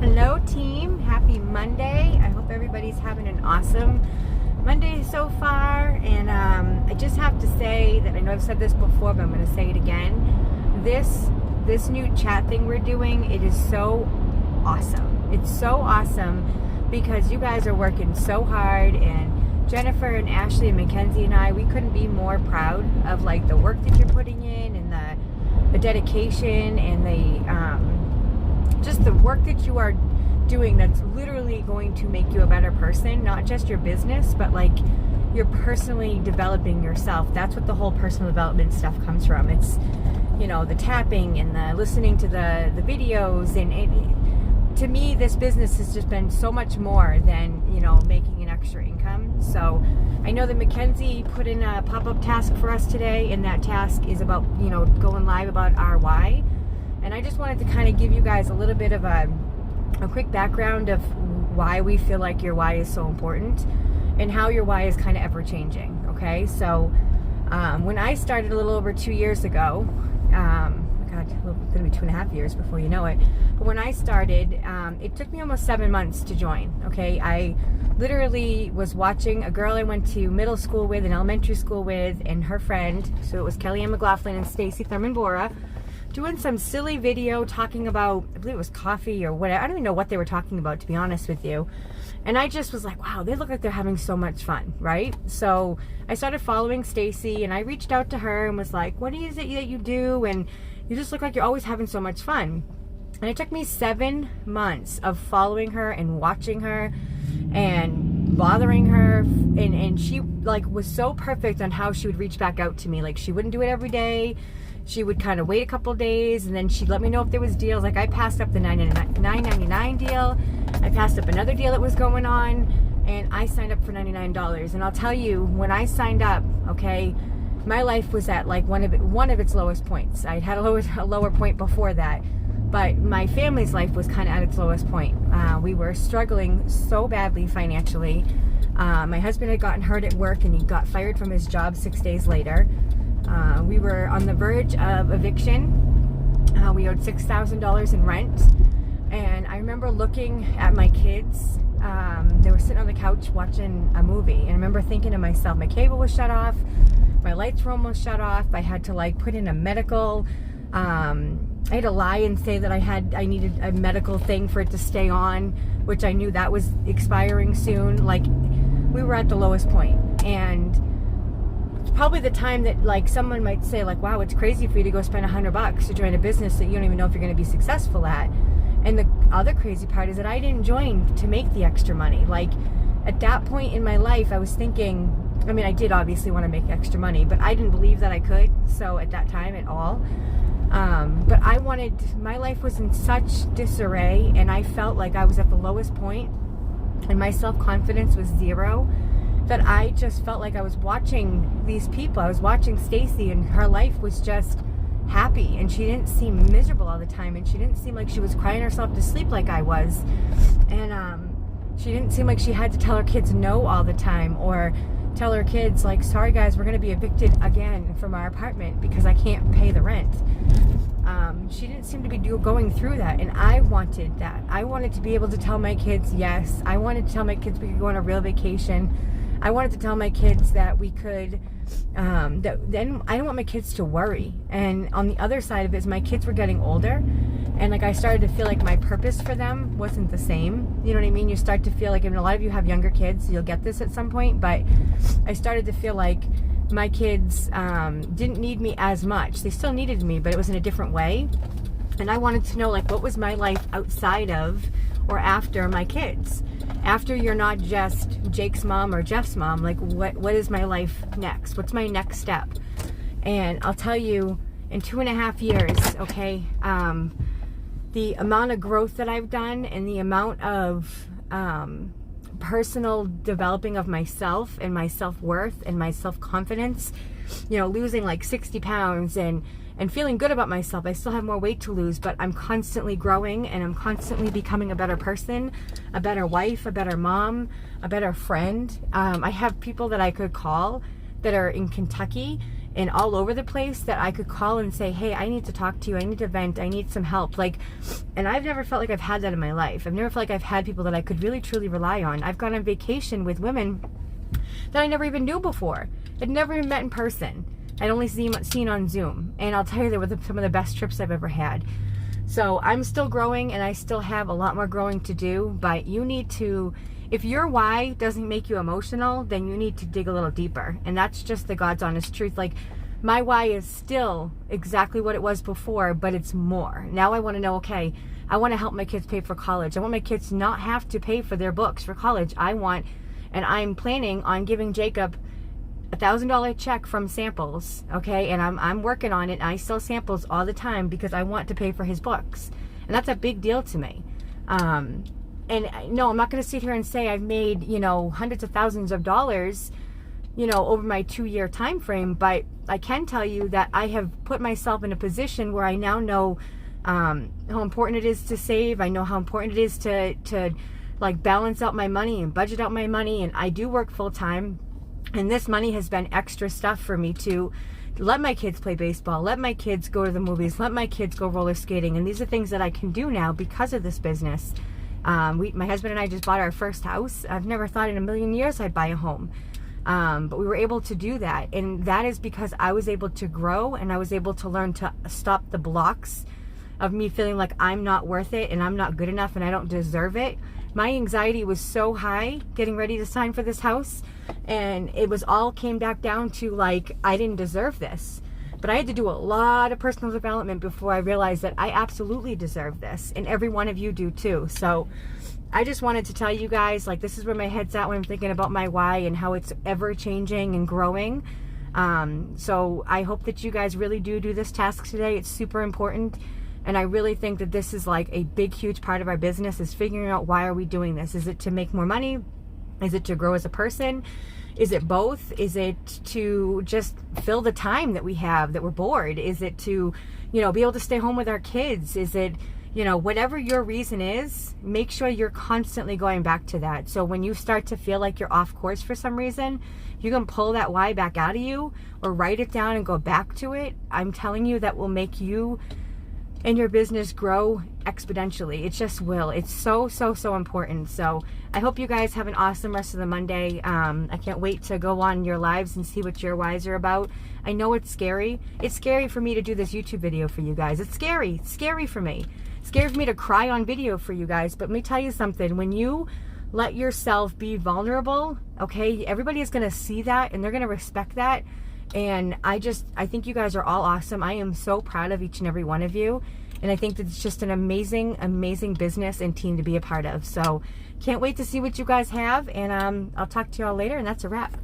Hello team, happy Monday. I hope everybody's having an awesome Monday so far. And I just have to say that I know I've said this before, but I'm going to say it again. This new chat thing we're doing, it is so awesome. It's so awesome because you guys are working so hard, and Jennifer and Ashley and Mackenzie and I, we couldn't be more proud of like the work that you're putting in and the dedication and just the work that you are doing that's literally going to make you a better person, not just your business, but like you're personally developing yourself. That's what the whole personal development stuff comes from. It's, you know, the tapping and the listening to the videos. And to me, this business has just been so much more than, you know, making an extra income. So I know that Mackenzie put in a pop-up task for us today, and that task is about, you know, going live about our why. And I just wanted to kind of give you guys a little bit of a quick background of why we feel like your why is so important and how your why is kind of ever changing. Okay, so when I started a little over 2 years ago, God, it's going to be 2.5 years before you know it. But when I started, it took me almost 7 months to join. Okay, I literally was watching a girl I went to middle school with and elementary school with, and her friend. So it was Kellyanne McLaughlin and Stacy Thurman Bora, doing some silly video talking about, I believe it was coffee or whatever. I don't even know what they were talking about, to be honest with you. And I just was like, wow, they look like they're having so much fun, right? So I started following Stacy, and I reached out to her and was like, what is it that you do? And you just look like you're always having so much fun. And it took me 7 months of following her and watching her and bothering her, and she like was so perfect on how she would reach back out to me. Like, she wouldn't do it every day. She would kind of wait a couple days, and then she'd let me know if there was deals. Like, I passed up the $9.99 deal. I passed up another deal that was going on, and I signed up for $99. And I'll tell you, when I signed up, okay, my life was at like one of its lowest points. I'd had a lower point before that, but my family's life was kind of at its lowest point. We were struggling so badly financially. My husband had gotten hurt at work, and he got fired from his job 6 days later. We were on the verge of eviction. We owed $6,000 in rent. And I remember looking at my kids. They were sitting on the couch watching a movie. And I remember thinking to myself, my cable was shut off. My lights were almost shut off. I had to like put in a medical. I had to lie and say that I needed a medical thing for it to stay on, which I knew that was expiring soon. Like, we were at the lowest point. And probably the time that like someone might say like, wow, it's crazy for you to go spend $100 to join a business that you don't even know if you're going to be successful at. And the other crazy part is that I didn't join to make the extra money. Like, at that point in my life, I was thinking, I mean, I did obviously want to make extra money, but I didn't believe that I could. So at that time at all. But my life was in such disarray, and I felt like I was at the lowest point, and my self-confidence was zero, that I just felt like I was watching these people. I was watching Stacy, and her life was just happy, and she didn't seem miserable all the time, and she didn't seem like she was crying herself to sleep like I was. And she didn't seem like she had to tell her kids no all the time, or tell her kids like, sorry guys, we're going to be evicted again from our apartment because I can't pay the rent. She didn't seem to be going through that, and I wanted that. I wanted to be able to tell my kids yes. I wanted to tell my kids we could go on a real vacation. I wanted to tell my kids that we could, then I don't want my kids to worry. And on the other side of it is my kids were getting older, and like I started to feel like my purpose for them wasn't the same. You know what I mean? You start to feel like, I mean, a lot of you have younger kids, so you'll get this at some point, but I started to feel like my kids didn't need me as much. They still needed me, but it was in a different way. And I wanted to know, like, what was my life outside of or after my kids? After you're not just Jake's mom or Jeff's mom, like what is my life next? What's my next step? And I'll tell you, in 2.5 years, okay, the amount of growth that I've done and the amount of personal developing of myself and my self-worth and my self-confidence, you know, losing like 60 pounds and feeling good about myself. I still have more weight to lose, but I'm constantly growing, and I'm constantly becoming a better person, a better wife, a better mom, a better friend. I have people that I could call that are in Kentucky, and all over the place that I could call and say, hey, I need to talk to you, I need to vent, I need some help. Like, and I've never felt like I've had that in my life. I've never felt like I've had people that I could really truly rely on. I've gone on vacation with women that I never even knew before. I'd never even met in person. I'd only seen on Zoom. And I'll tell you, they were some of the best trips I've ever had. So I'm still growing, and I still have a lot more growing to do, but you need to, if your why doesn't make you emotional, then you need to dig a little deeper. And that's just the God's honest truth. Like, my why is still exactly what it was before, but it's more. Now I want to know, okay, I want to help my kids pay for college. I want my kids to not have to pay for their books for college. And I'm planning on giving Jacob $1,000 check from Samples, okay? And I'm working on it. I sell Samples all the time because I want to pay for his books. And that's a big deal to me. And no, I'm not going to sit here and say I've made, hundreds of thousands of dollars, over my 2-year time frame, but I can tell you that I have put myself in a position where I now know how important it is to save. I know how important it is to like balance out my money and budget out my money. And I do work full time. And this money has been extra stuff for me to let my kids play baseball, let my kids go to the movies, let my kids go roller skating. And these are things that I can do now because of this business. My husband and I just bought our first house. I've never thought in a million years I'd buy a home. But we were able to do that. And that is because I was able to grow, and I was able to learn to stop the blocks of me feeling like I'm not worth it and I'm not good enough and I don't deserve it. My anxiety was so high getting ready to sign for this house, and it was all came back down to like, I didn't deserve this. But I had to do a lot of personal development before I realized that I absolutely deserve this, and every one of you do too. So I just wanted to tell you guys, like, this is where my head's at when I'm thinking about my why and how it's ever changing and growing. So I hope that you guys really do this task today. It's super important. And I really think that this is like a big, huge part of our business, is figuring out, why are we doing this? Is it to make more money? Is it to grow as a person? Is it both? Is it to just fill the time that we have, that we're bored? Is it to, be able to stay home with our kids? Is it, whatever your reason is, make sure you're constantly going back to that. So when you start to feel like you're off course for some reason, you can pull that why back out of you or write it down and go back to it. I'm telling you, that will make you and your business grow exponentially. It just will. It's so, so, so important. So I hope you guys have an awesome rest of the Monday. I can't wait to go on your lives and see what your whys are about. I know it's scary. It's scary for me to do this YouTube video for you guys. It's scary. It's scary for me. It's scary for me to cry on video for you guys. But let me tell you something. When you let yourself be vulnerable, okay, everybody is going to see that and they're going to respect that. And I think you guys are all awesome. I am so proud of each and every one of you. And I think that it's just an amazing, amazing business and team to be a part of. So can't wait to see what you guys have. And I'll talk to you all later. And that's a wrap.